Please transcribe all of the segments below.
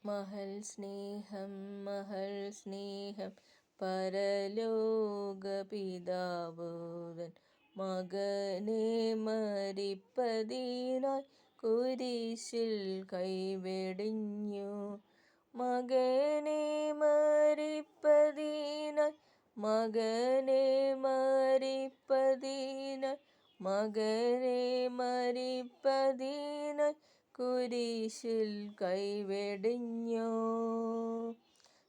മഹൽ സ്നേഹം മഹൽ സ്നേഹം പരലോകപിതാവുതൻ മകനെ മരിപ്പതിനായി കുരിശിൽ കൈവെടിഞ്ഞു. മകനെ മരിപ്പതിനായി മകനെ മരിപ്പതിനായി മകനെ മരിപ്പതിനായി കുരിശിൽ കൈവെടിഞ്ഞു.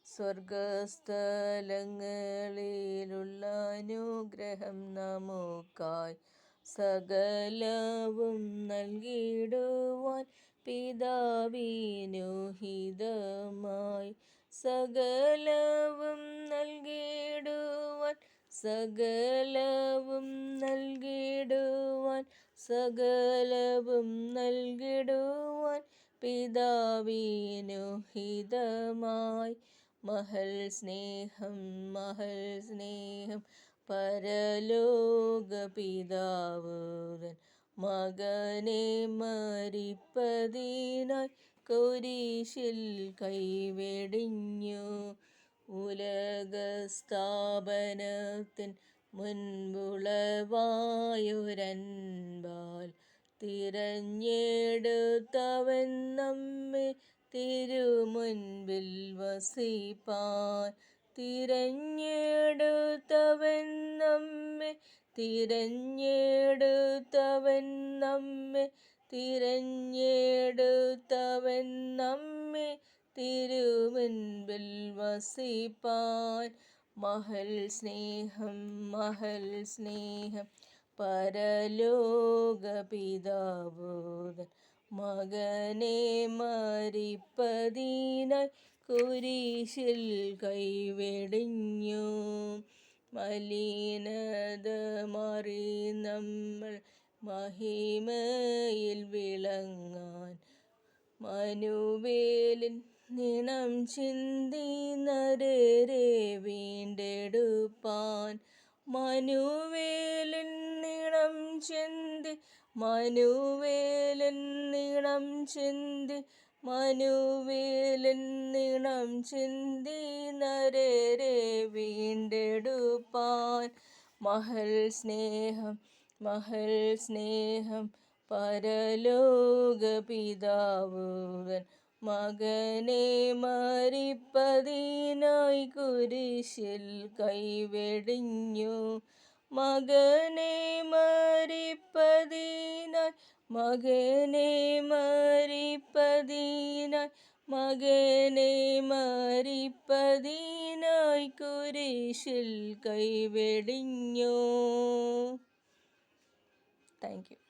സ്വർഗസ്ഥലങ്ങളിലുള്ള അനുഗ്രഹം നമുക്കായി സകലവും നൽകിടുവാൻ പിതാവിനു ഹിതമായി. സകലവും നൽകിടുവാൻ സകലവും നൽകിടുവാൻ സകലവും നൽകിടുവാൻ പിതാവിനു ഹിതമായി. മഹൽ സ്നേഹം മഹൽ സ്നേഹം പരലോകപിതാവുതൻ മകനെ മരിപ്പതിനായി കുരിശിൽ കൈവെടിഞ്ഞു. ഉലകസ്ഥാപനത്തിൻ മുൻപുളവായൊരൻപാൽ തിരഞ്ഞെടുത്തവൻ നമ്മെ തിരുമുൻപിൽ വസിപ്പാൻ. തിരഞ്ഞെടുത്തവൻ നമ്മെ തിരഞ്ഞെടുത്തവൻ നമ്മെ തിരഞ്ഞെടുത്തവൻ നമ്മെ തിരുമുൻപിൽ വസിപ്പാൻ. മഹൽ സ്നേഹം മഹൽ സ്നേഹം പരലോകപിതാവുതൻ മകനെ മരിപ്പതിനായി കുരിശിൽ കൈവെടിഞ്ഞു. മലിനത മാറി നമ്മൾ മഹിമയിൽ വിളങ്ങാൻ മനുവേലിൻ നിണം ചിന്തി നരരെ വീണ്ടെടുപ്പാൻ. മനുവേലിൻ നിണം ചിന്തി മനുവേലിൻ നിണം ചിന്തി മനുവേലിൻ നിണം ചിന്തി നരരെ വീണ്ടെടുപ്പാൻ. മഹൽ സ്നേഹം മഹൽ സ്നേഹം പരലോകപിതാവുതൻ മകനെ മരിപ്പതിനായി കുരിശിൽ കൈവെടിഞ്ഞു. മകനെ മരിപ്പതിനായി മകനെ മരിപ്പതിനായി മകനെ മരിപ്പതിനായി കുരിശിൽ കൈവെടിഞ്ഞു. Thank you.